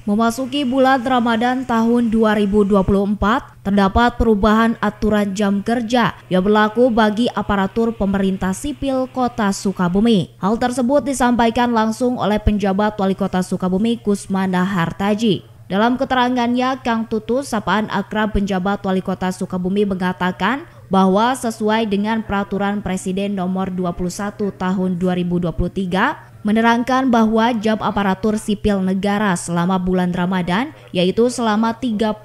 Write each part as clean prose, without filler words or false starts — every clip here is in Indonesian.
Memasuki bulan Ramadan tahun 2024, terdapat perubahan aturan jam kerja yang berlaku bagi aparatur pemerintah sipil Kota Sukabumi. Hal tersebut disampaikan langsung oleh penjabat Wali Kota Sukabumi Kusmana Hartaji. Dalam keterangannya, Kang Tutu, sapaan akrab penjabat Wali Kota Sukabumi, mengatakan bahwa sesuai dengan Peraturan Presiden Nomor 21 Tahun 2023, menerangkan bahwa jam aparatur sipil negara selama bulan Ramadan yaitu selama 32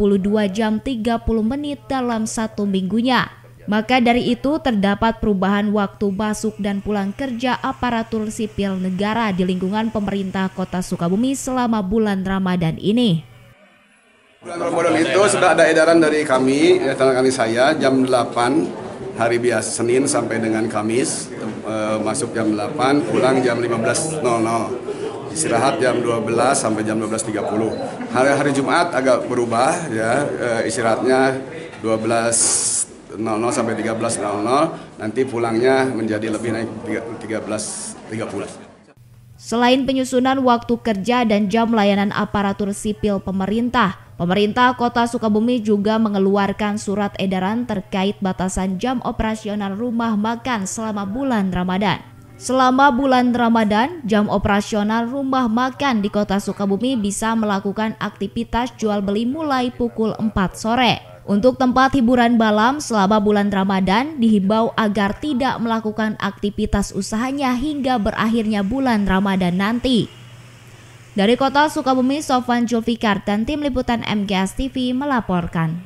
jam 30 menit dalam satu minggunya. Maka dari itu terdapat perubahan waktu masuk dan pulang kerja aparatur sipil negara di lingkungan pemerintah Kota Sukabumi selama bulan Ramadan ini. Bulan Ramadan itu sudah ada edaran dari kami, saya jam 8 hari biasa Senin sampai dengan Kamis, masuk jam 8, pulang jam 15.00, istirahat jam 12 sampai jam 12.30. Hari Jumat agak berubah ya, istirahatnya 12.00 sampai 13.00, nanti pulangnya menjadi lebih naik 13.30. Selain penyusunan waktu kerja dan jam layanan aparatur sipil pemerintah Kota Sukabumi juga mengeluarkan surat edaran terkait batasan jam operasional rumah makan selama bulan Ramadan. Selama bulan Ramadan, jam operasional rumah makan di Kota Sukabumi bisa melakukan aktivitas jual beli mulai pukul 4 sore. Untuk tempat hiburan malam selama bulan Ramadan dihimbau agar tidak melakukan aktivitas usahanya hingga berakhirnya bulan Ramadan nanti. Dari Kota Sukabumi, Sofwan Julfikar dan tim liputan MGS TV melaporkan.